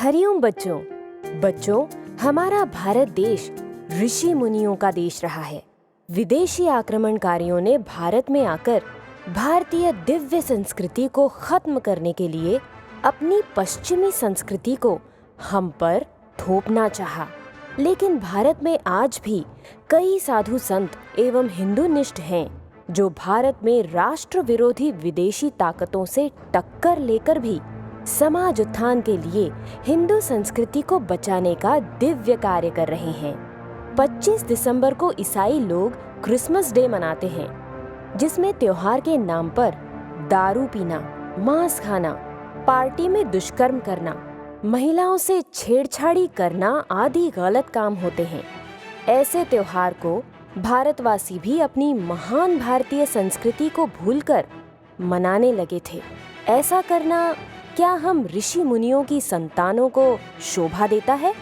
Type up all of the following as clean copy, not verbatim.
हरिओम बच्चों। बच्चों, हमारा भारत देश ऋषि मुनियों का देश रहा है। विदेशी आक्रमणकारियों ने भारत में आकर भारतीय दिव्य संस्कृति को खत्म करने के लिए अपनी पश्चिमी संस्कृति को हम पर थोपना चाहा। लेकिन भारत में आज भी कई साधु संत एवं हिंदूनिष्ठ हैं जो भारत में राष्ट्र विरोधी विदेशी ताकतों से टक्कर लेकर भी समाज उत्थान के लिए हिंदू संस्कृति को बचाने का दिव्य कार्य कर रहे हैं। 25 दिसंबर को ईसाई लोग क्रिसमस डे मनाते हैं, जिसमें त्योहार के नाम पर दारू पीना, मांस खाना, पार्टी में दुष्कर्म करना, महिलाओं से छेड़छाड़ी करना आदि गलत काम होते हैं। ऐसे त्योहार को भारतवासी भी अपनी महान भारतीय संस्कृति को भूलकर मनाने लगे थे। ऐसा करना क्या हम ऋषि मुनियों की संतानों को शोभा देता है?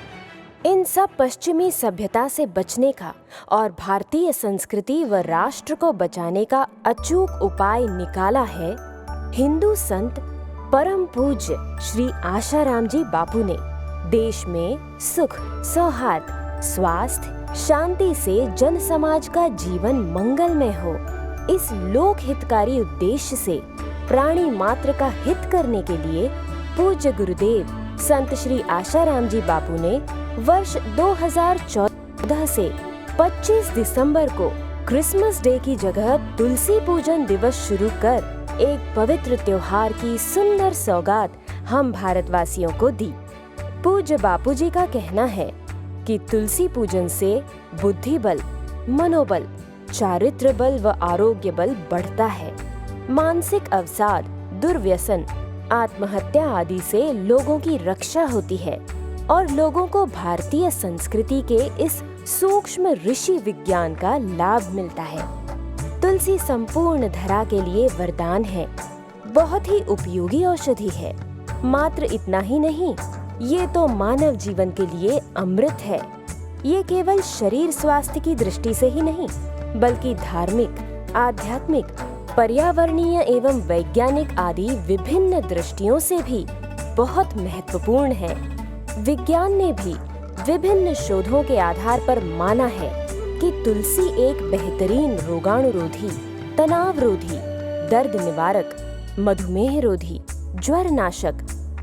इन सब पश्चिमी सभ्यता से बचने का और भारतीय संस्कृति व राष्ट्र को बचाने का अचूक उपाय निकाला है हिंदू संत परम पूज्य श्री आशाराम जी बापू ने। देश में सुख, सौहार्द, स्वास्थ्य, शांति से जन समाज का जीवन मंगलमय हो, इस लोक हितकारी उद्देश्य से प्राणी मात्र का हित करने के लिए पूज्य गुरुदेव संत श्री आशाराम जी बापू ने वर्ष 2014 से 25 दिसंबर को क्रिसमस डे की जगह तुलसी पूजन दिवस शुरू कर एक पवित्र त्योहार की सुंदर सौगात हम भारतवासियों को दी। पूज्य बापू जी का कहना है कि तुलसी पूजन से बुद्धि बल, मनोबल, चारित्र बल व आरोग्य बल बढ़ता है। मानसिक अवसाद, दुर्व्यसन, आत्महत्या आदि से लोगों की रक्षा होती है और लोगों को भारतीय संस्कृति के इस सूक्ष्म ऋषि विज्ञान का लाभ मिलता है। तुलसी संपूर्ण धरा के लिए वरदान है, बहुत ही उपयोगी औषधि है। मात्र इतना ही नहीं, ये तो मानव जीवन के लिए अमृत है। ये केवल शरीर स्वास्थ्य की दृष्टि से ही नहीं, बल्कि धार्मिक, आध्यात्मिक, पर्यावरणीय एवं वैज्ञानिक आदि विभिन्न दृष्टियों से भी बहुत महत्वपूर्ण है। विज्ञान ने भी विभिन्न शोधों के आधार पर माना है कि तुलसी एक बेहतरीन रोगाणुरोधी, तनावरोधी, दर्द निवारक, मधुमेह रोधी, ज्वर नाशक,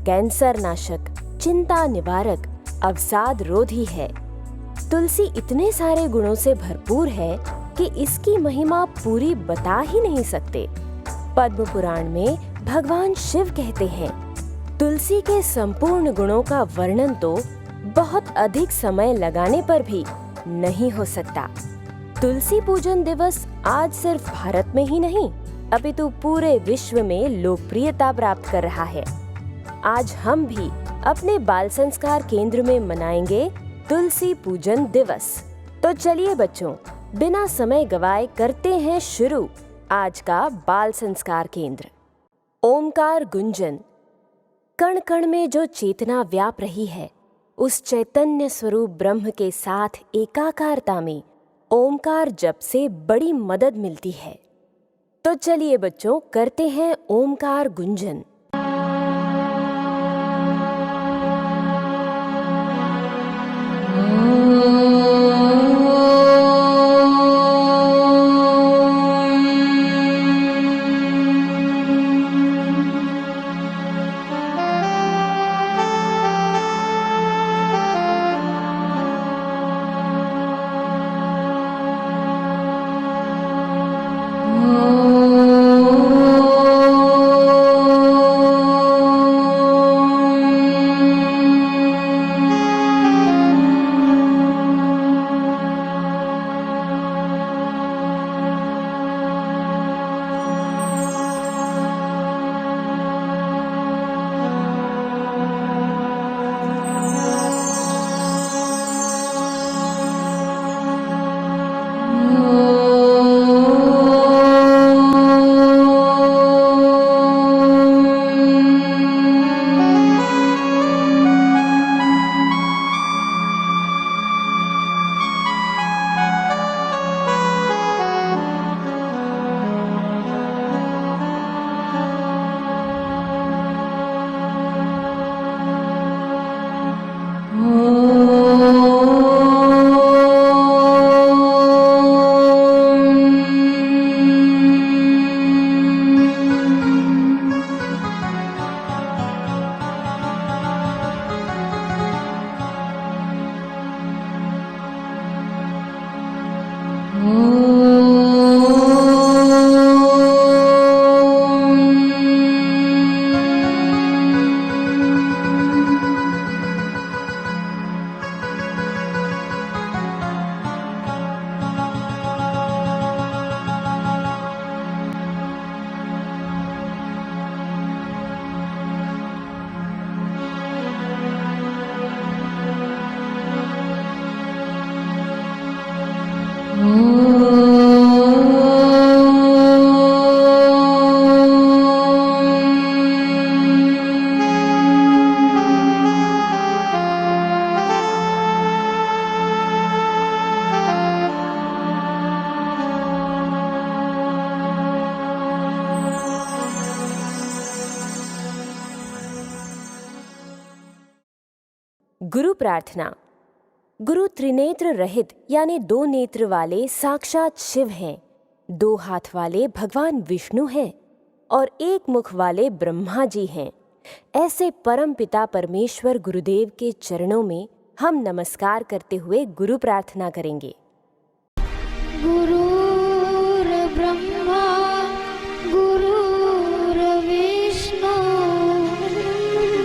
कैंसर नाशक, चिंता निवारक, अवसाद रोधी है। तुलसी इतने सारे गुणों से भरपूर है कि इसकी महिमा पूरी बता ही नहीं सकते। पद्म पुराण में भगवान शिव कहते हैं, तुलसी के संपूर्ण गुणों का वर्णन तो बहुत अधिक समय लगाने पर भी नहीं हो सकता। तुलसी पूजन दिवस आज सिर्फ भारत में ही नहीं, अपितु पूरे विश्व में लोकप्रियता प्राप्त कर रहा है। आज हम भी अपने बाल संस्कार केंद्र में मनाएंगे तुलसी पूजन दिवस। तो चलिए बच्चों, बिना समय गवाए करते हैं शुरू आज का बाल संस्कार केंद्र। ओमकार गुंजन। कण कण में जो चेतना व्याप रही है, उस चैतन्य स्वरूप ब्रह्म के साथ एकाकारता में ओमकार जप से बड़ी मदद मिलती है। तो चलिए बच्चों, करते हैं ओमकार गुंजन। गुरु प्रार्थना। गुरु त्रिनेत्र रहित यानी 2 नेत्र वाले साक्षात शिव हैं, 2 हाथ वाले भगवान विष्णु हैं और 1 मुख वाले ब्रह्मा जी हैं। ऐसे परम पिता परमेश्वर गुरुदेव के चरणों में हम नमस्कार करते हुए गुरु प्रार्थना करेंगे। गुरुर्ब्रह्मा गुरुर्विष्णु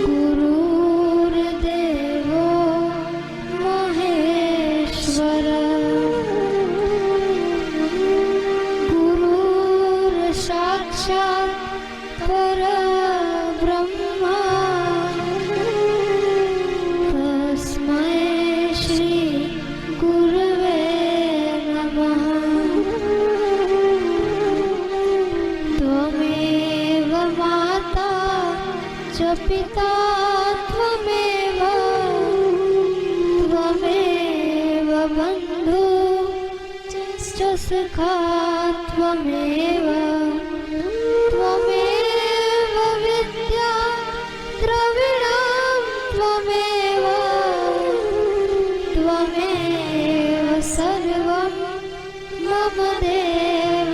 गुरुर्देवो महेश्वर गुरुर्साक्षात् परब्रह्म तस्मै श्री गुरवे नमः। त्वमेव माता च पिता त्वमेव बन्धु च सखा त्वमेव विद्या द्रविणं त्वमेव सर्वं मम देव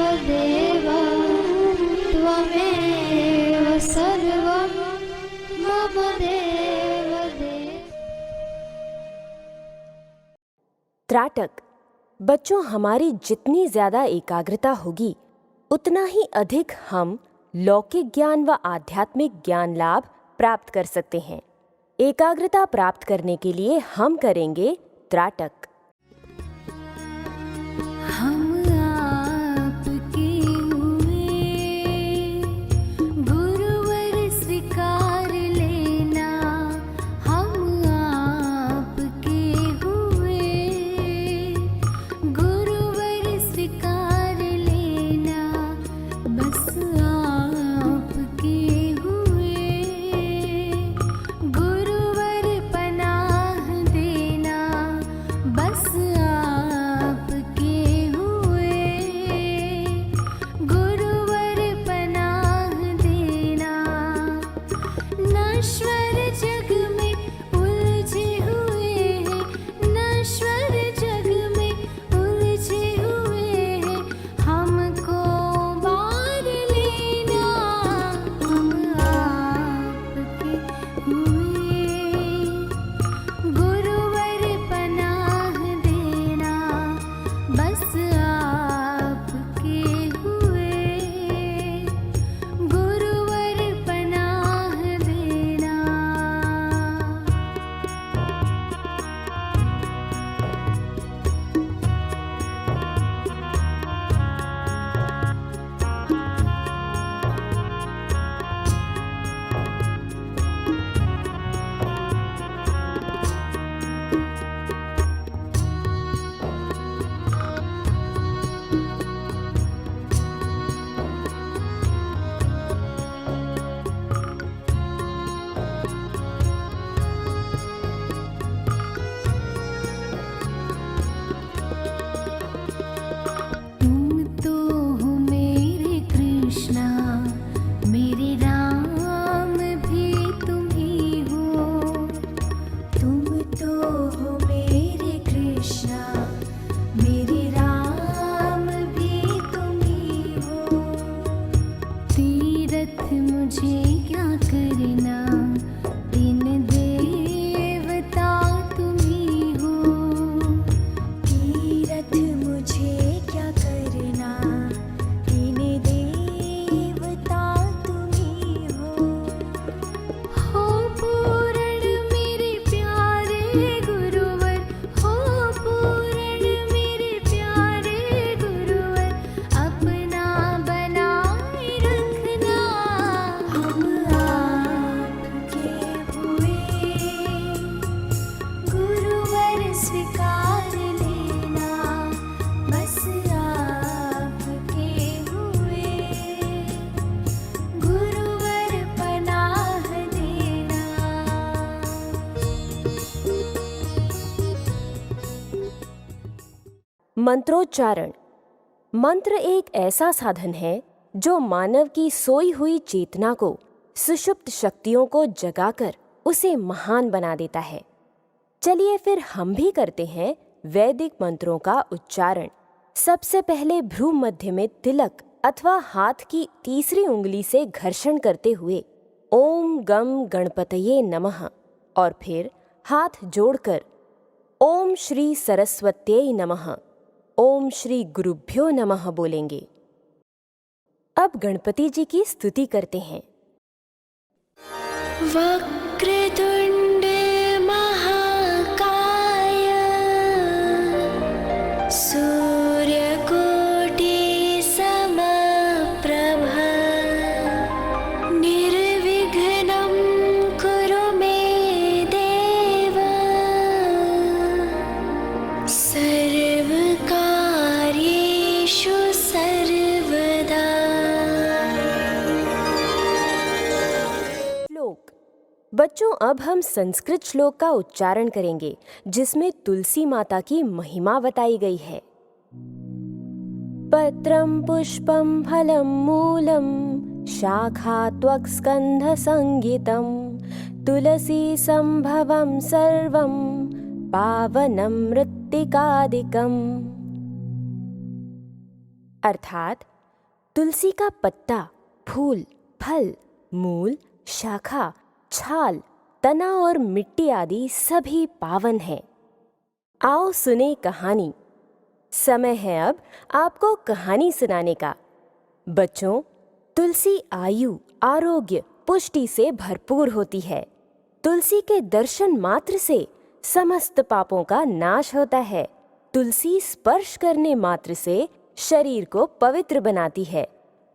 त्वमेव सर्वं मम देव। त्राटक। बच्चों, हमारी जितनी ज्यादा एकाग्रता होगी उतना ही अधिक हम लौकिक ज्ञान व आध्यात्मिक ज्ञान लाभ प्राप्त कर सकते हैं। एकाग्रता प्राप्त करने के लिए हम करेंगे त्राटक। हम आपके हुए गुरुवर स्वीकार लेना, हम आपके हुए गुरुवर स्वीकार लेना, बस आपके हुए गुरुवर पनाह देना, बस आपके हुए गुरुवर पनाह देना। नश्वर जग में उलझे हुए हैं, नश्वर जग में उलझे हुए हैं, हमको बार लेना, हम आपके हुए गुरुवर पनाह देना, बस आपके हुए गुरुवर पनाह देना। तुम तो हो मेरे कृष्णा, मेरे राम भी तुम ही हो। तुम तो हो मेरे कृष्णा, मेरे राम भी तुम ही हो। तीरथ मुझे क्या करना, तीन देवता तुम ही हो। तीरथ मुझे क्या करना, तीन देवता तुम ही हो। हो पूर्ण मेरे प्यारे गुरुवर, हो पूर्ण मेरे प्यारे गुरुवर, अपना बनाए रखना, हम आपके हुए गुरुवर स्वीकार लेना, बस आपके हुए गुरुवर पनाह देना। मंत्रोच्चारण। मंत्र एक ऐसा साधन है जो मानव की सोई हुई चेतना को, सुषुप्त शक्तियों को जगाकर उसे महान बना देता है। चलिए फिर हम भी करते हैं वैदिक मंत्रों का उच्चारण। सबसे पहले भ्रू मध्य में तिलक अथवा हाथ की तीसरी उंगली से घर्षण करते हुए ओम गम गणपतये नमः और फिर हाथ जोड़कर ओम श्री सरस्वत्यै नमः, ओम श्री गुरुभ्यो नमः बोलेंगे। अब गणपति जी की स्तुति करते हैं। वक्रतुण्ड महाकाय सूर्यकोटि समप्रभ निर्विघ्नं कुरु मे देव सर्वकार्येषु सर्वदा। श्लोक। बच्चों, अब हम संस्कृत श्लोक का उच्चारण करेंगे जिसमें तुलसी माता की महिमा बताई गई है। पत्रं पुष्पं फलं मूलं शाखा त्वक् स्कंध संगीतं तुलसी संभवं सर्वं पावनं मृत्तिकादिकम्। अर्थात तुलसी का पत्ता, फूल, फल, मूल, शाखा, छाल, तना और मिट्टी आदि सभी पावन हैं। आओ सुने कहानी। समय है अब आपको कहानी सुनाने का। बच्चों, तुलसी आयु, आरोग्य, पुष्टि से भरपूर होती है। तुलसी के दर्शन मात्र से समस्त पापों का नाश होता है। तुलसी स्पर्श करने मात्र से शरीर को पवित्र बनाती है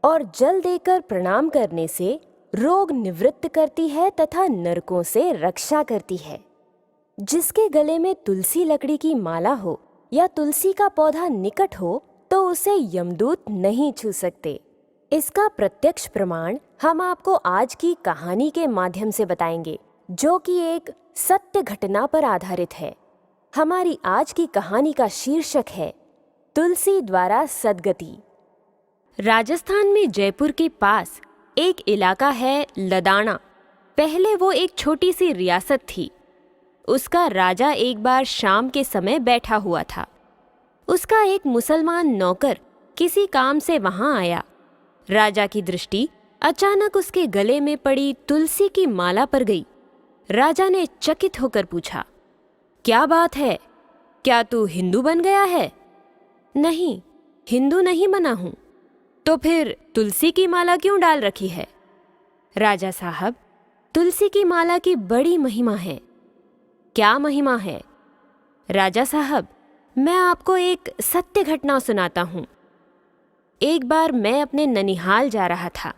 और जल देकर प्रणाम करने से रोग निवृत्त करती है तथा नरकों से रक्षा करती है। जिसके गले में तुलसी लकड़ी की माला हो या तुलसी का पौधा निकट हो तो उसे यमदूत नहीं छू सकते। इसका प्रत्यक्ष प्रमाण हम आपको आज की कहानी के माध्यम से बताएंगे, जो कि एक सत्य घटना पर आधारित है। हमारी आज की कहानी का शीर्षक है तुलसी द्वारा सद्गति। राजस्थान में जयपुर के पास एक इलाका है लदाना। पहले वो एक छोटी सी रियासत थी। उसका राजा एक बार शाम के समय बैठा हुआ था। उसका एक मुसलमान नौकर किसी काम से वहां आया। राजा की दृष्टि अचानक उसके गले में पड़ी तुलसी की माला पर गई। राजा ने चकित होकर पूछा, क्या बात है? क्या तू हिंदू बन गया है? नहीं, हिंदू नहीं बना हूं। तो फिर तुलसी की माला क्यों डाल रखी है? राजा साहब, तुलसी की माला की बड़ी महिमा है। क्या महिमा है? राजा साहब, मैं आपको एक सत्य घटना सुनाता हूँ। एक बार मैं अपने ननिहाल जा रहा था।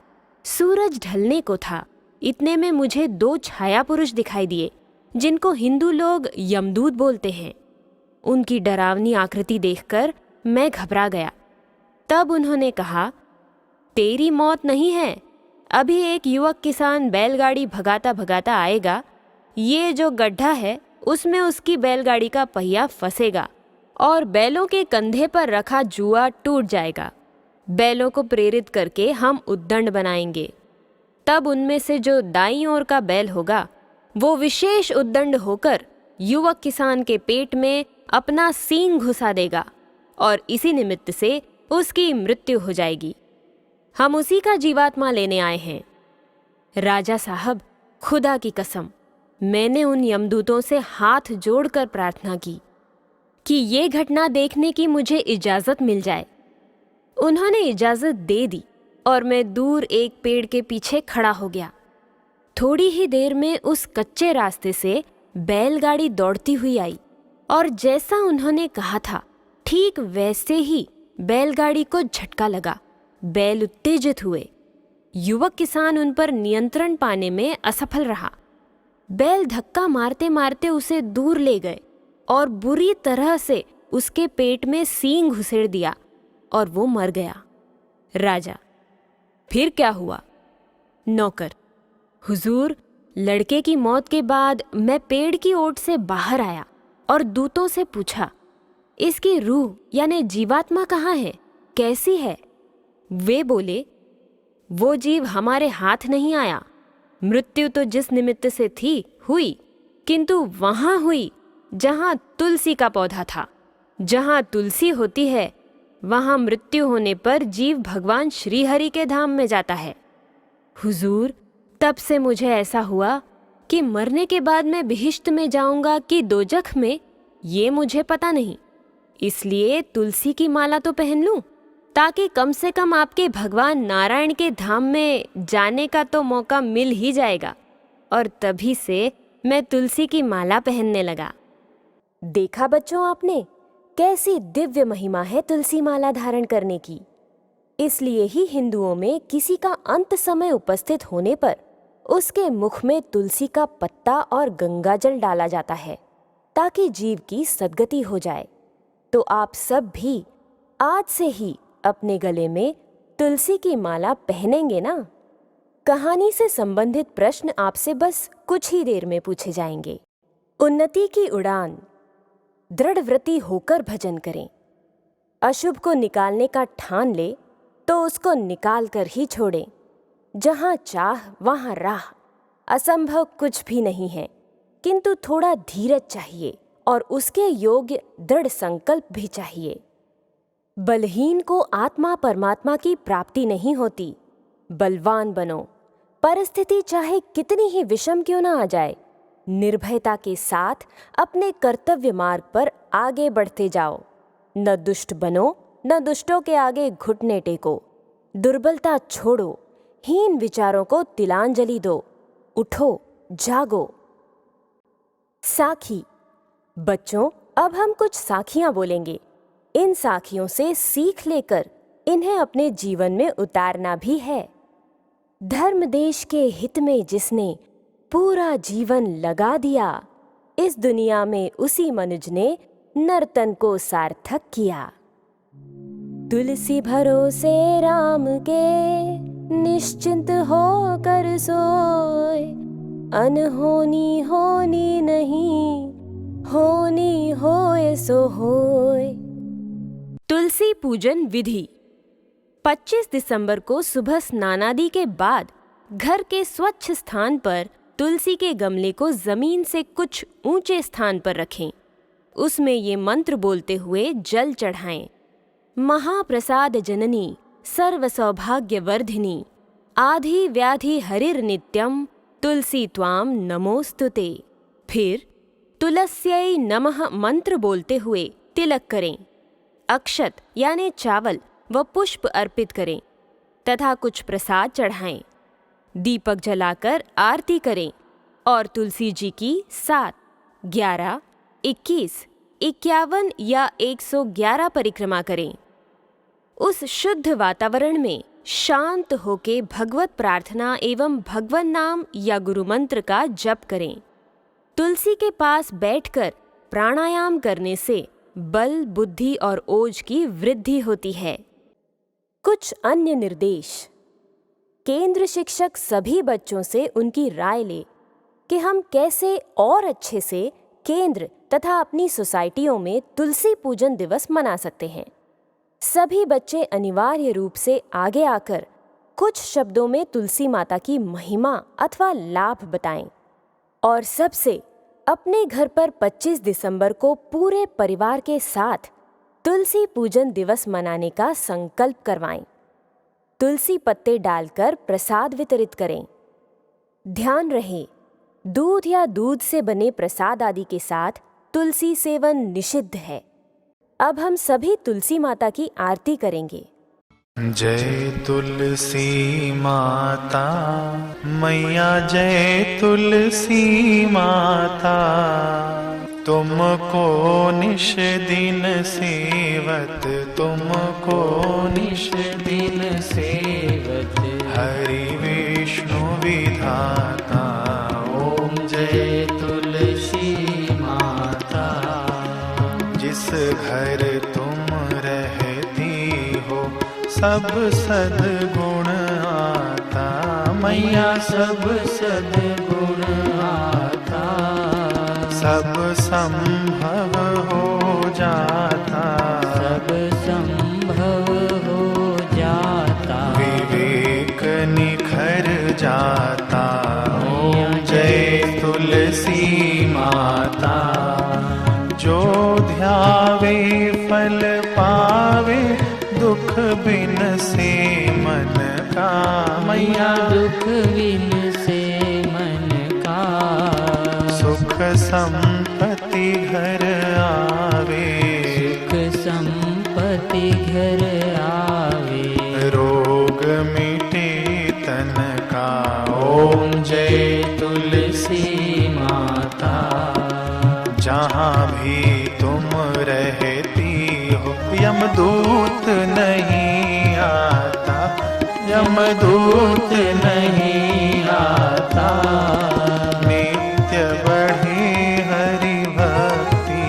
सूरज ढलने को था। इतने में मुझे 2 छाया पुरुष दिखाई दिए, जिनको हिंदू लोग यमदूत बोलते हैं। उनकी डरावनी आकृति देखकर मैं घबरा गया। तब उन्होंने कहा, तेरी मौत नहीं है। अभी एक युवक किसान बैलगाड़ी भगाता भगाता आएगा। ये जो गड्ढा है उसमें उसकी बैलगाड़ी का पहिया फंसेगा और बैलों के कंधे पर रखा जुआ टूट जाएगा। बैलों को प्रेरित करके हम उद्दंड बनाएंगे। तब उनमें से जो दाईं ओर का बैल होगा वो विशेष उद्दंड होकर युवक किसान के पेट में अपना सींग घुसा देगा और इसी निमित्त से उसकी मृत्यु हो जाएगी। हम उसी का जीवात्मा लेने आए हैं। राजा साहब, खुदा की कसम, मैंने उन यमदूतों से हाथ जोड़कर प्रार्थना की कि ये घटना देखने की मुझे इजाज़त मिल जाए। उन्होंने इजाज़त दे दी और मैं दूर एक पेड़ के पीछे खड़ा हो गया। थोड़ी ही देर में उस कच्चे रास्ते से बैलगाड़ी दौड़ती हुई आई और जैसा उन्होंने कहा था ठीक वैसे ही बैलगाड़ी को झटका लगा। बैल उत्तेजित हुए। युवक किसान उन पर नियंत्रण पाने में असफल रहा। बैल धक्का मारते मारते उसे दूर ले गए और बुरी तरह से उसके पेट में सींग घुसेड़ दिया और वो मर गया। राजा, फिर क्या हुआ? नौकर, हुजूर, लड़के की मौत के बाद मैं पेड़ की ओट से बाहर आया और दूतों से पूछा, इसकी रूह यानी जीवात्मा कहाँ है, कैसी है? वे बोले, वो जीव हमारे हाथ नहीं आया। मृत्यु तो जिस निमित्त से थी हुई, किंतु वहां हुई जहाँ तुलसी का पौधा था। जहाँ तुलसी होती है वहाँ मृत्यु होने पर जीव भगवान श्री हरि के धाम में जाता है। हुजूर, तब से मुझे ऐसा हुआ कि मरने के बाद मैं बिहिश्त में जाऊंगा कि दोजख में, ये मुझे पता नहीं। इसलिए तुलसी की माला तो पहन लूं, ताकि कम से कम आपके भगवान नारायण के धाम में जाने का तो मौका मिल ही जाएगा। और तभी से मैं तुलसी की माला पहनने लगा। देखा बच्चों आपने, कैसी दिव्य महिमा है तुलसी माला धारण करने की। इसलिए ही हिंदुओं में किसी का अंत समय उपस्थित होने पर उसके मुख में तुलसी का पत्ता और गंगाजल डाला जाता है, ताकि जीव की सद्गति हो जाए। तो आप सब भी आज से ही अपने गले में तुलसी की माला पहनेंगे ना? कहानी से संबंधित प्रश्न आपसे बस कुछ ही देर में पूछे जाएंगे। उन्नति की उड़ान, दृढ़व्रती होकर भजन करें। अशुभ को निकालने का ठान ले तो उसको निकाल कर ही छोड़ें। जहाँ चाह वहाँ राह। असंभव कुछ भी नहीं है, किंतु थोड़ा धीरज चाहिए और उसके योग्य दृढ़ संकल्प भी चाहिए। बलहीन को आत्मा परमात्मा की प्राप्ति नहीं होती। बलवान बनो, परिस्थिति चाहे कितनी ही विषम क्यों ना आ जाए, निर्भयता के साथ अपने कर्तव्य मार्ग पर आगे बढ़ते जाओ। न दुष्ट बनो, न दुष्टों के आगे घुटने टेको। दुर्बलता छोड़ो, हीन विचारों को तिलांजलि दो। उठो, जागो। साखी। बच्चों, अब हम कुछ साखियां बोलेंगे। इन साखियों से सीख लेकर इन्हें अपने जीवन में उतारना भी है। धर्म देश के हित में जिसने पूरा जीवन लगा दिया, इस दुनिया में उसी मनुज ने नर्तन को सार्थक किया। तुलसी भरोसे राम के, निश्चिंत होकर सोए। अनहोनी होनी नहीं, होनी होए सो होए। तुलसी पूजन विधि। 25 दिसंबर को सुबह स्नानादि के बाद घर के स्वच्छ स्थान पर तुलसी के गमले को जमीन से कुछ ऊंचे स्थान पर रखें। उसमें ये मंत्र बोलते हुए जल चढ़ाएं। महाप्रसाद जननी सर्व सौभाग्य वर्धिनी, आधि व्याधि हरिर नित्यम, तुलसी त्वाम नमोस्तुते। फिर तुलस्यै नमः मंत्र बोलते हुए तिलक करें। अक्षत यानी चावल व पुष्प अर्पित करें तथा कुछ प्रसाद चढ़ाएं। दीपक जलाकर आरती करें और तुलसी जी की 7, 11, 21, 51 या 111 परिक्रमा करें। उस शुद्ध वातावरण में शांत होके भगवत प्रार्थना एवं भगवन नाम या गुरु मंत्र का जप करें। तुलसी के पास बैठकर प्राणायाम करने से बल, बुद्धि और ओज की वृद्धि होती है। कुछ अन्य निर्देश। केंद्र शिक्षक सभी बच्चों से उनकी राय ले कि हम कैसे और अच्छे से केंद्र तथा अपनी सोसाइटियों में तुलसी पूजन दिवस मना सकते हैं। सभी बच्चे अनिवार्य रूप से आगे आकर कुछ शब्दों में तुलसी माता की महिमा अथवा लाभ बताएं और सबसे अपने घर पर 25 दिसंबर को पूरे परिवार के साथ तुलसी पूजन दिवस मनाने का संकल्प करवाएं। तुलसी पत्ते डालकर प्रसाद वितरित करें। ध्यान रहे, दूध या दूध से बने प्रसाद आदि के साथ तुलसी सेवन निषिद्ध है। अब हम सभी तुलसी माता की आरती करेंगे। जय तुलसी माता मैया, जय तुलसी माता, तुमको निश दिन सेवत, तुमको निश दिन सेवत, हरि विष्णु विधाता। ओम जय तुलसी माता। जिस घर तुम रहती हो सब सद्गुण आता, मैया सब सद्गुण आता। सब संभव हो जाता, सब संभव हो जाता। विवेक निखर जाता। ओम जय तुलसी माता। पावे फल पावे, दुख बिन से मन का। मैया दुख बिन से मन का। सुख संपत्ति घर आवे, सुख संपत्ति घर आवे। रोग मिटे तन का। ओम जय तुलसी माता। जहाँ भी तुम रहती हो, यमदूत नहीं आता, यमदूत नहीं आता। नित्य बढ़े हरि भक्ति,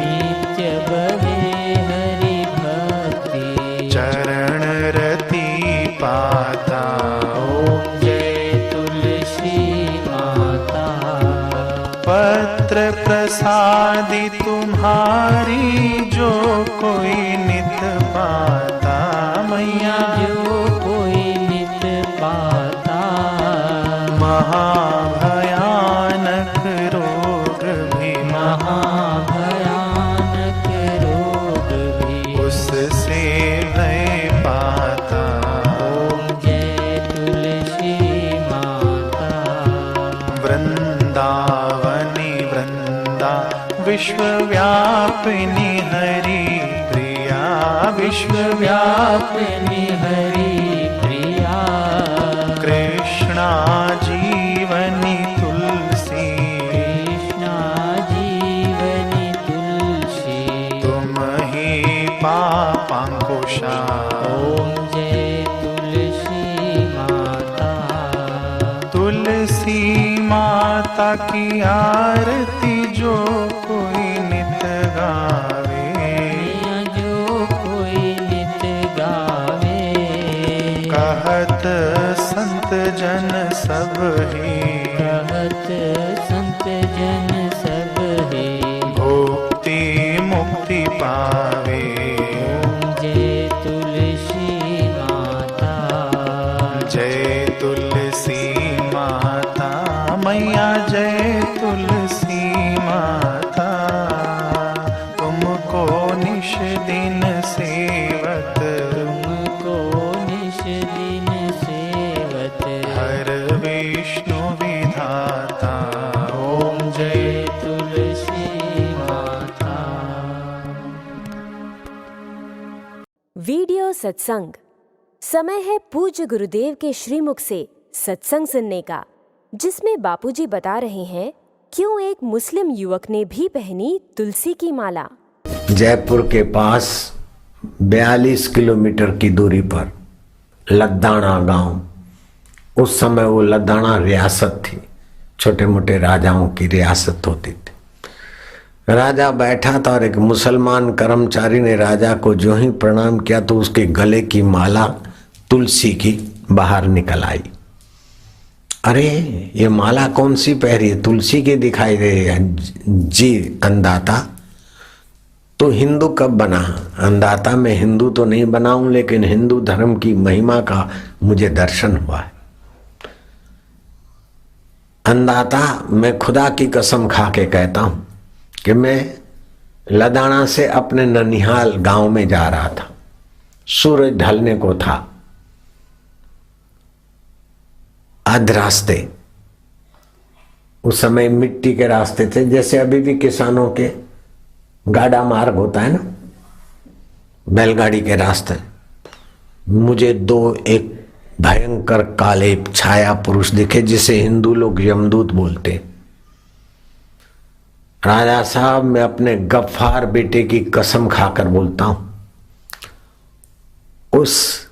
नित्य बढ़े हरि भक्ति। चरण रति पाता। ओम जय तुलसी माता। पत्र प्रसादी तुम्हारी, जो कोई नित पाता। मैया जो कोई नित पाता। महाभयानक रोग भी, महाभयानक रोग भी उससे भय पाता। ओम जय तुलसी माता। वृंदावनी वृंदा विश्वव्यापिनी हरि प्रिया, विश्वव्यापिनी हरि प्रिया। कृष्णा जीवनी तुलसी, कृष्णा जीवनी तुलसी। तुम ही पापांकुशा। ओम जय तुलसी माता। तुलसी माता की आरती जो कोई नित गावे, जो कोई नित गावे। कहत संत जन सब ही, कहत संत जन सब है। भुक्ति मुक्ति पावे। ओम जय तुलसी माता। जय तुलसी माता। मैया जय तुलसी माता। तुमको निश दिन सेवत, तुमको निश दिन सेवत। हर विष्णु विधाता। ओम जय तुलसी माता। वीडियो सत्संग। समय है पूज्य गुरुदेव के श्रीमुख से सत्संग सुनने का, जिसमें बापूजी बता रहे हैं क्यों एक मुस्लिम युवक ने भी पहनी तुलसी की माला। जयपुर के पास 42 किलोमीटर की दूरी पर लद्दाना गांव, उस समय वो लद्दाना रियासत थी, छोटे मोटे राजाओं की रियासत होती थी। राजा बैठा था और एक मुसलमान कर्मचारी ने राजा को जो ही प्रणाम किया तो उसके गले की माला तुलसी की बाहर निकल आई। अरे ये माला कौन सी पहरी है, तुलसी की दिखाई दे रही है। जी अंदाता, तो हिंदू कब बना? अंदाता मैं हिंदू तो नहीं बना हूं, लेकिन हिंदू धर्म की महिमा का मुझे दर्शन हुआ है। अंदाता मैं खुदा की कसम खा के कहता हूं कि मैं लदाना से अपने ननिहाल गांव में जा रहा था। सूरज ढलने को था। आध रास्ते, उस समय मिट्टी के रास्ते थे, जैसे अभी भी किसानों के गाड़ा मार्ग होता है ना, बैलगाड़ी के रास्ते। मुझे एक भयंकर काले छाया पुरुष दिखे, जिसे हिंदू लोग यमदूत बोलते। राजा साहब, मैं अपने गफ्फार बेटे की कसम खाकर बोलता हूं, उस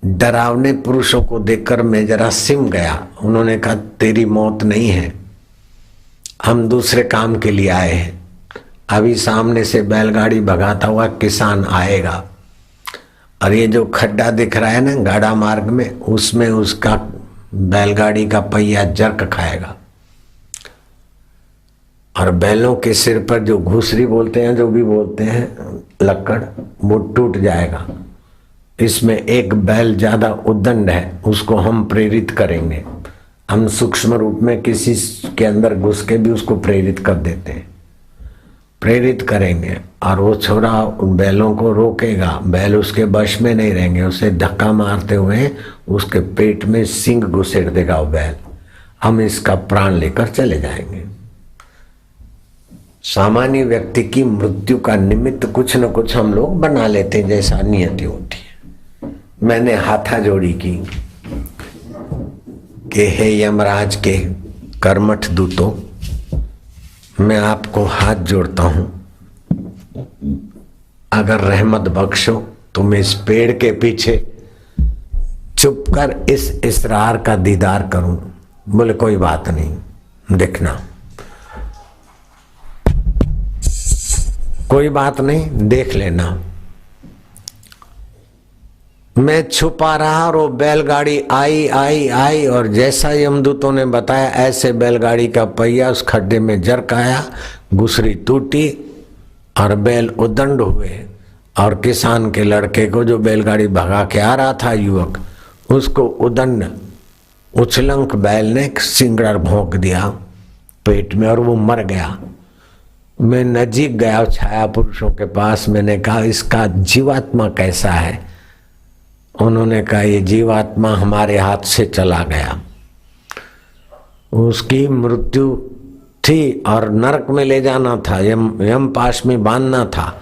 डरावने पुरुषों को देखकर मैं जरा सिम गया। उन्होंने कहा तेरी मौत नहीं है, हम दूसरे काम के लिए आए हैं। अभी सामने से बैलगाड़ी भगाता हुआ किसान आएगा और ये जो खड्डा दिख रहा है ना गाड़ा मार्ग में, उसमें उसका बैलगाड़ी का पहिया जर्क खाएगा और बैलों के सिर पर जो घुसरी बोलते हैं, जो भी बोलते हैं, लक्कड़, वो टूट जाएगा। इसमें एक बैल ज्यादा उद्दंड है, उसको हम प्रेरित करेंगे। हम सूक्ष्म रूप में किसी के अंदर घुस के भी उसको प्रेरित कर देते हैं। प्रेरित करेंगे और वो छोरा उन बैलों को रोकेगा, बैल उसके वश में नहीं रहेंगे, उसे धक्का मारते हुए उसके पेट में सिंग घुसेड़ देगा वो बैल, हम इसका प्राण लेकर चले जाएंगे। सामान्य व्यक्ति की मृत्यु का निमित्त कुछ न कुछ हम लोग बना लेते हैं, जैसा नियति होती है। मैंने हाथा जोड़ी की कि हे यमराज के कर्मठ दूतों, मैं आपको हाथ जोड़ता हूं, अगर रहमत बख्शो तो मैं इस पेड़ के पीछे चुपकर इस इसरार का दीदार करूं। बोले कोई बात नहीं, देखना, कोई बात नहीं, देख लेना। मैं छुपा रहा और वो बैलगाड़ी आई आई आई और जैसा यमदूतों ने बताया ऐसे बैलगाड़ी का पहिया उस खड्डे में जरक आया, घुसरी टूटी और बैल उदंड हुए और किसान के लड़के को जो बैलगाड़ी भगा के आ रहा था युवक, उसको उदंड उछलंक बैल ने सिंगड़ा भोंक दिया पेट में और वो मर गया। मैं नजीक गया छाया पुरुषों के पास, मैंने कहा इसका जीवात्मा कैसा है? उन्होंने कहा ये जीवात्मा हमारे हाथ से चला गया, उसकी मृत्यु थी और नरक में ले जाना था, यम पाश में बांधना था,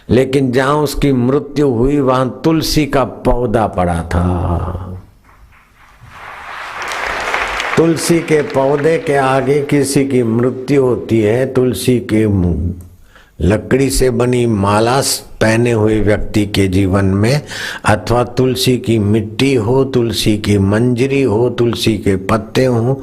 लेकिन जहां उसकी मृत्यु हुई वहां तुलसी का पौधा पड़ा था। तुलसी के पौधे के आगे किसी की मृत्यु होती है, तुलसी के लकड़ी से बनी माला पहने हुए व्यक्ति के जीवन में, अथवा तुलसी की मिट्टी हो, तुलसी की मंजरी हो, तुलसी के पत्ते हो,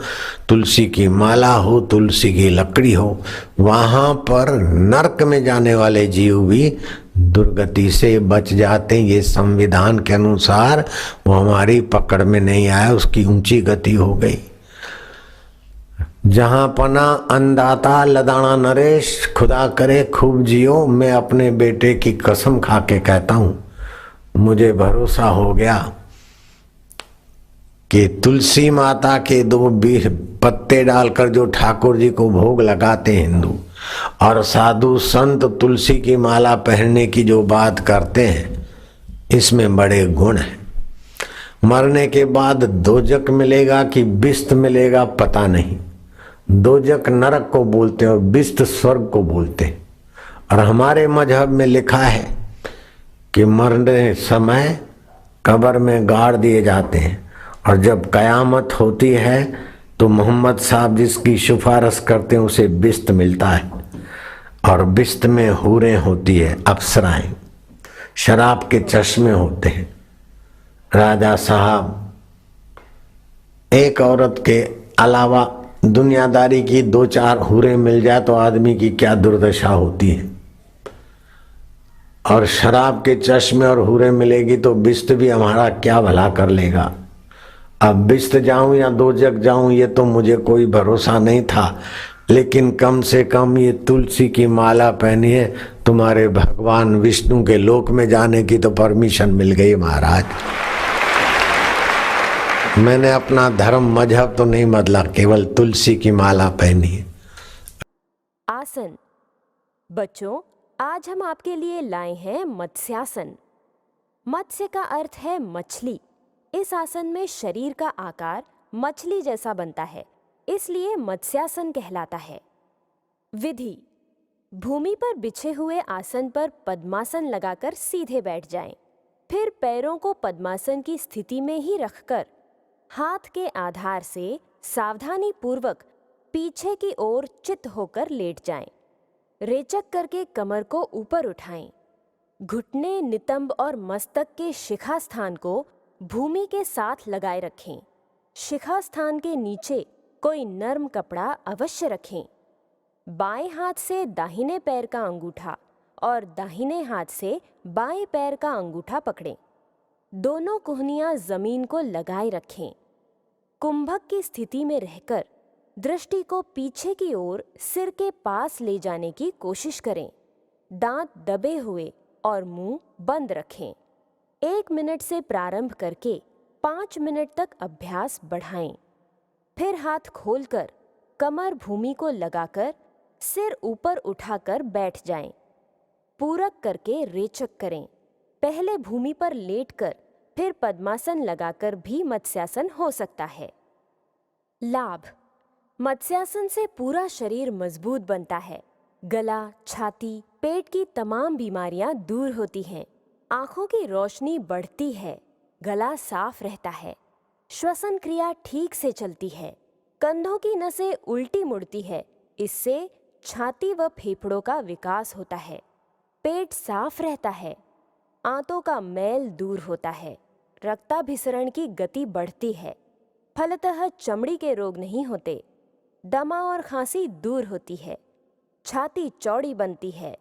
तुलसी की माला हो, तुलसी की लकड़ी हो, वहां पर नरक में जाने वाले जीव भी दुर्गति से बच जाते हैं। ये संविधान के अनुसार वो हमारी पकड़ में नहीं आया, उसकी ऊंची गति हो गई। जहां पना अन्नदाता लदाना नरेश, खुदा करे खूब जियो। मैं अपने बेटे की कसम खा के कहता हूं, मुझे भरोसा हो गया कि तुलसी माता के 2 पत्ते डालकर जो ठाकुर जी को भोग लगाते हैं हिंदू, और साधु संत तुलसी की माला पहनने की जो बात करते हैं, इसमें बड़े गुण हैं। मरने के बाद दोजक मिलेगा कि बिस्त मिलेगा पता नहीं। दोजक नरक को बोलते हैं और बिस्त स्वर्ग को बोलते हैं। और हमारे मजहब में लिखा है कि मरने समय कब्र में गाड़ दिए जाते हैं, और जब कयामत होती है तो मोहम्मद साहब जिसकी सिफारिश करते हैं उसे बिस्त मिलता है, और बिस्त में हूरें होती है, अप्सराएं, शराब के चश्मे होते हैं। राजा साहब, एक औरत के अलावा दुनियादारी की 2-4 हूरें मिल जाए तो आदमी की क्या दुर्दशा होती है, और शराब के चश्मे और हूरें मिलेगी तो बिस्त भी हमारा क्या भला कर लेगा। अब बिस्त जाऊं या दोजक जाऊं ये तो मुझे कोई भरोसा नहीं था, लेकिन कम से कम ये तुलसी की माला पहनी है, तुम्हारे भगवान विष्णु के लोक में जाने की तो परमिशन मिल गई महाराज। मैंने अपना धर्म मजहब तो नहीं बदला, केवल तुलसी की माला पहनी है। आसन। बच्चों, आज हम आपके लिए लाए हैं मत्स्यासन। मत्स्य का अर्थ है मछली। इस आसन में शरीर का आकार मछली जैसा बनता है, इसलिए मत्स्यासन कहलाता है। विधि: भूमि पर बिछे हुए आसन पर पद्मासन लगाकर सीधे बैठ जाएं। फिर पैरों को पद्मासन की स्थिति में ही रखकर हाथ के आधार से सावधानी पूर्वक पीछे की ओर चित होकर लेट जाएं। रेचक करके कमर को ऊपर उठाएं। घुटने, नितंब और मस्तक के शिखा स्थान को भूमि के साथ लगाए रखें। शिखा स्थान के नीचे कोई नर्म कपड़ा अवश्य रखें। बाएं हाथ से दाहिने पैर का अंगूठा और दाहिने हाथ से बाएं पैर का अंगूठा पकड़ें। दोनों कुहनियां जमीन को लगाए रखें। कुंभक की स्थिति में रहकर दृष्टि को पीछे की ओर सिर के पास ले जाने की कोशिश करें। दांत दबे हुए और मुंह बंद रखें। 1 मिनट से प्रारंभ करके 5 मिनट तक अभ्यास बढ़ाएं। फिर हाथ खोलकर कमर भूमि को लगाकर सिर ऊपर उठाकर बैठ जाएं। पूरक करके रेचक करें। पहले भूमि पर लेटकर फिर पद्मासन लगाकर भी मत्स्यासन हो सकता है। लाभ: मत्स्यासन से पूरा शरीर मजबूत बनता है। गला, छाती, पेट की तमाम बीमारियां दूर होती हैं। आंखों की रोशनी बढ़ती है। गला साफ रहता है। श्वसन क्रिया ठीक से चलती है। कंधों की नसें उल्टी मुड़ती है। इससे छाती व फेफड़ों का विकास होता है। पेट साफ रहता है। आंतों का मैल दूर होता है। रक्ताभिसरण की गति बढ़ती है। फलतः चमड़ी के रोग नहीं होते। दमा और खांसी दूर होती है। छाती चौड़ी बनती है।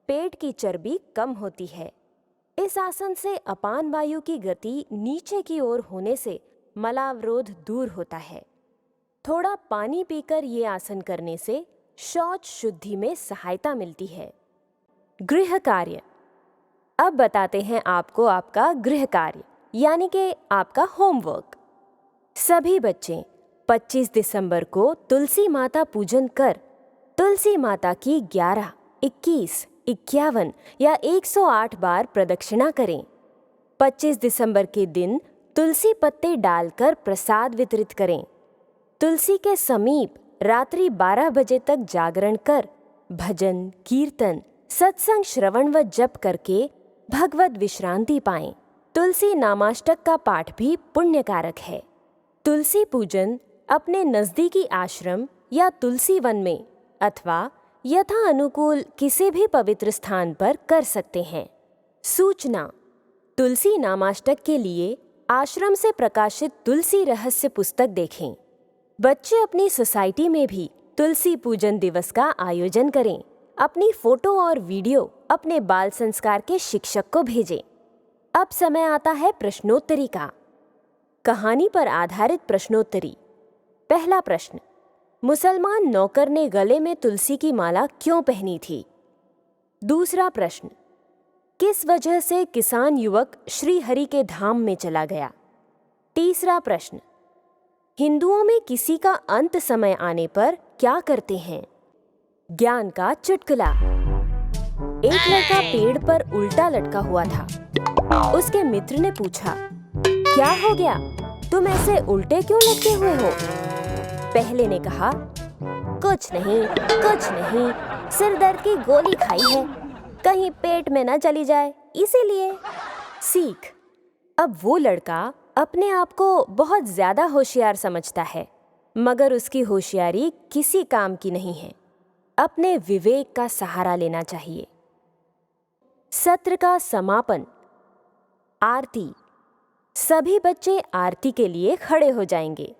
पेट की चर्बी कम होती है। इस आसन से अपान वायु की गति नीचे की ओर होने से मलावरोध दूर होता है। थोड़ा पानी पीकर ये आसन करने से शौच शुद्धि में सहायता मिलती है। गृह कार्य। अब बताते हैं आपको आपका गृह कार्य यानी कि आपका होमवर्क। सभी बच्चे 25 दिसंबर को तुलसी माता पूजन कर तुलसी माता की 11, 21, 51 या 108 बार प्रदक्षिणा करें। 25 दिसंबर के दिन तुलसी पत्ते डालकर प्रसाद वितरित करें। तुलसी के समीप रात्रि 12 बजे तक जागरण कर भजन, कीर्तन, सत्संग श्रवण व जप करके भगवत विश्रांति पाएं। तुलसी नामाष्टक का पाठ भी पुण्यकारक है। तुलसी पूजन अपने नजदीकी आश्रम या तुलसी वन में अथवा यथा अनुकूल किसी भी पवित्र स्थान पर कर सकते हैं। सूचना: तुलसी नामाष्टक के लिए आश्रम से प्रकाशित तुलसी रहस्य पुस्तक देखें। बच्चे अपनी सोसाइटी में भी तुलसी पूजन दिवस का आयोजन करें। अपनी फोटो और वीडियो अपने बाल संस्कार के शिक्षक को भेजें। अब समय आता है प्रश्नोत्तरी का। कहानी पर आधारित प्रश्नोत्तरी। पहला प्रश्न: मुसलमान नौकर ने गले में तुलसी की माला क्यों पहनी थी? दूसरा प्रश्न: किस वजह से किसान युवक श्री हरि के धाम में चला गया? तीसरा प्रश्न: हिंदुओं में किसी का अंत समय आने पर क्या करते हैं? ज्ञान का चुटकुला। एक लड़का पेड़ पर उल्टा लटका हुआ था। उसके मित्र ने पूछा, क्या हो गया, तुम ऐसे उल्टे क्यों लटके हुए हो? पहले ने कहा, कुछ नहीं, सिर दर्द की गोली खाई है, कहीं पेट में न चली जाए इसीलिए। सीख: अब वो लड़का अपने आप को बहुत ज्यादा होशियार समझता है, मगर उसकी होशियारी किसी काम की नहीं है। अपने विवेक का सहारा लेना चाहिए। सत्र का समापन। आरती। सभी बच्चे आरती के लिए खड़े हो जाएंगे।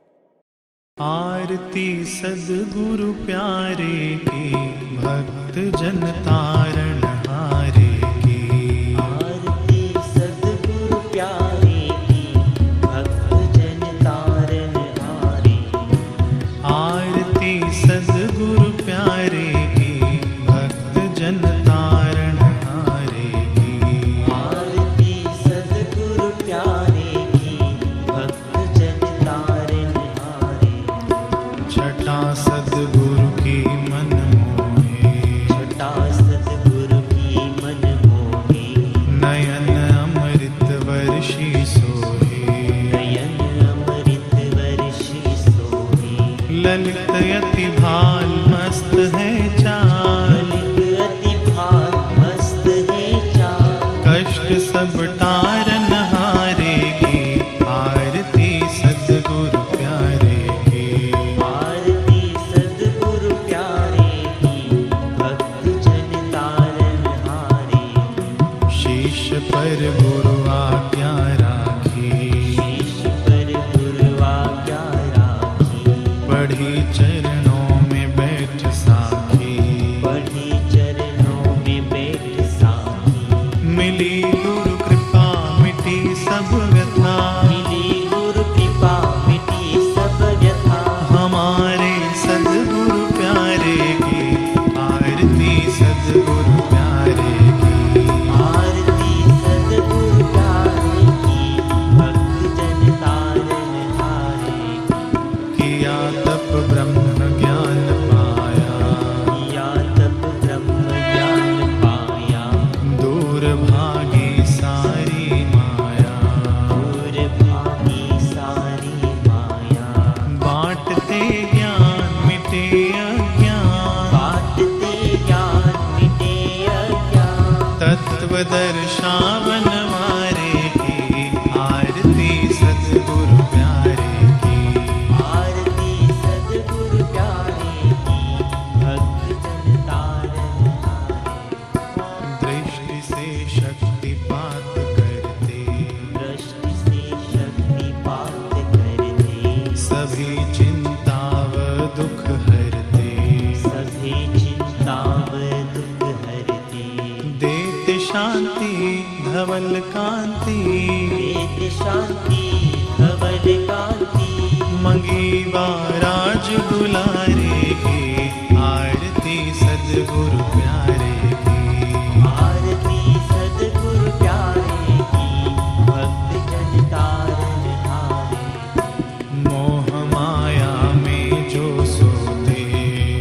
आरती सद्गुरु प्यारे की, भक्त जन तारण हारे की। आरती सद्गुरु प्यारे की, भक्त जन तारण हारे। आरती सद्गुरु प्यारे की, भक्त जन तारण हारे की। आरती सद्गुरु प्यारे की, भक्त जन तारण हारे। छटा सद्गुरु की मन मोहे, छटा सद्गुरु की मन मोहे। नयन अमृत वर्षी सोहे। नयन अमृत वर्षी सोहे। ललित अति भाल मस्त है चाल। ललित अति भाल मस्त है चाल। कष्ट सब तारन हारे की, आरती सद्गुरु प्यारे की। आरती सद्गुरु प्यारे की, भक्त जन तारण हारे। शीश पर गुरु आज्ञा राखी। शीश पर गुरु आज्ञा राखी। बढ़ी चरणों में बैठ साखी। उपदर्शावन वारे की आरती सद्गुरु प्यारे की आरती सद्गुरु प्यारे की भक्त जन तारन हारे दृष्टि से शक्तिपात करते दृष्टि से शक्तिपात करते सभी चिंता व दुख हरते सभी चिंता व दुख हरते देते शांति धवल कांति देत शांति धवल कांति मंगीवा राज दुलारे की आरती सद्गुरु प्यारे की आरती सद्गुरु प्यारे की भक्त जन तारन हारे मोह माया में जो सोते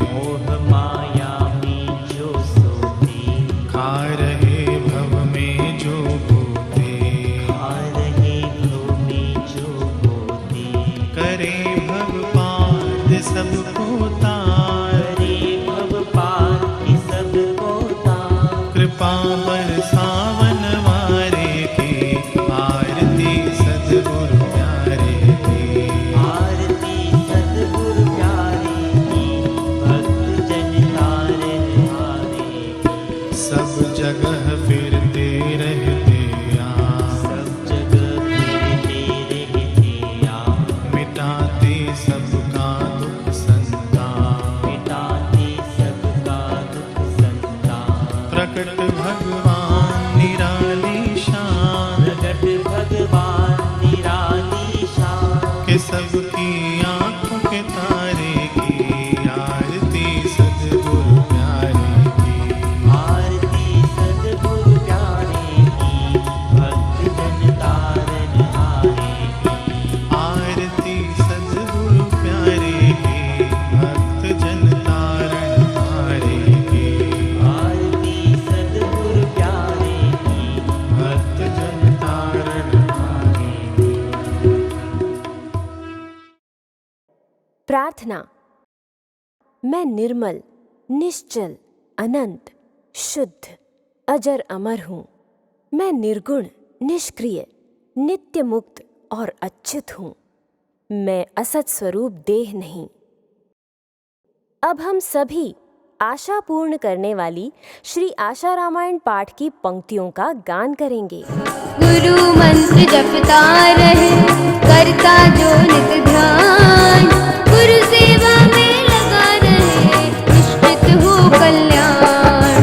मोह माया में जो सोते खा रहे भव में जो होते खा रहे भव में जो होते करे भगवान सबको तार करे भव पार की सबको तार कृपा बरसावन वारे की आरती सद्गुरु प्यारे की आरती सद्गुरु प्यारे की भक्त जन तारन हारे सब जगह फिरते रहते आप सब जगह फिरते रहते आप मिटाते सबका दुख संताप मिटाते सबका दुख संताप प्रकट भगवान निराली शान प्रगट भगवान निराली शान के सबकी आंखों के तारे की आरती सद्गुरु प्यारे की आरती सद्गुरु प्यारे की भक्त जन तारन हारे आरती सद्गुरु प्यारे की भक्त जन तारण हारे की आरती सद्गुरु प्यारे की भक्त जन तारण हारे प्रार्थना। मैं निर्मल, निश्चल, अनंत, शुद्ध, अजर अमर हूँ। मैं निर्गुण, निष्क्रिय, नित्य मुक्त और अच्युत हूँ। मैं असत स्वरूप देह नहीं। अब हम सभी आशा पूर्ण करने वाली श्री आशा रामायण पाठ की पंक्तियों का गान करेंगे। गुरु मंत्र जपता रहे, करता जो नित ध्यान, गुरु सेवा में लगा रहे, निश्चित हो कल्याण।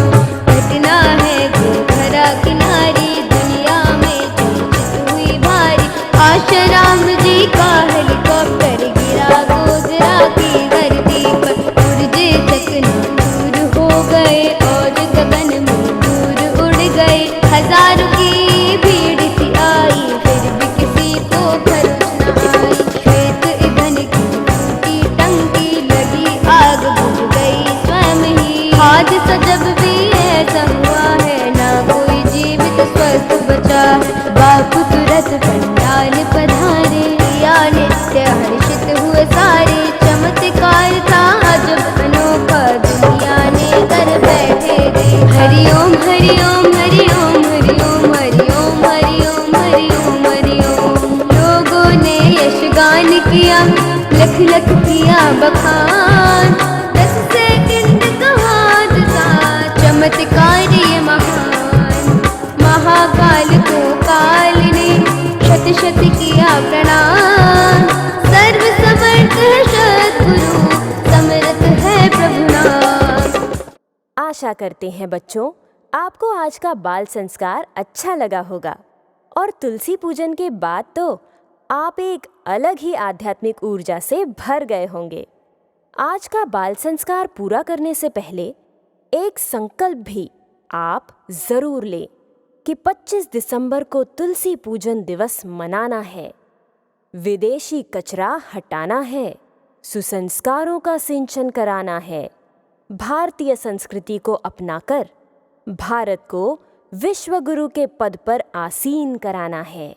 घटना है गोधरा किनारी, दुनिया में चिंतित हुई भारी। आशा राम जी का हेलीकॉप्टर गिरा गोधरा की धरती पर, उर्जे चकना दूर हो गए और गगन में दूर उड़ गए। हजारों की भीड़ सी आई, फिर भी किसी को खरोच न आई। श्वेत ईंधन की टूटी टंकी, लगी आग बुझ गई स्वयं ही। हादसा जब भी ऐसा हुआ है, ना कोई जीवित स्वस्थ बचा है। बापू तुरंत पंडाल पधारे, या नित्य हर्षित हुए सारे। चमत्कार था जब अनोखा, दुनिया ने कर बैठे रे। हरि ओम हरि ओम हरि ओम हरि ओम हरि ओम हरि ओम हरि ओम हरि ओम। लोगों ने यशगान किया, लख लख किया बखान। 10 सेकंड कहा था चमत्कार ये महान। महाकाल को काल ने शत शत किया प्रणाम। सर्व समर्थ है सद्गुरु, समर्थ है प्रभु नाम। आशा करते हैं बच्चों आपको आज का बाल संस्कार अच्छा लगा होगा और तुलसी पूजन के बाद तो आप एक अलग ही आध्यात्मिक ऊर्जा से भर गए होंगे। आज का बाल संस्कार पूरा करने से पहले एक संकल्प भी आप जरूर लें कि 25 दिसंबर को तुलसी पूजन दिवस मनाना है। विदेशी कचरा हटाना है, सुसंस्कारों का सिंचन कराना है, भारतीय संस्कृति को अपनाकर भारत को विश्व गुरु के पद पर आसीन कराना है।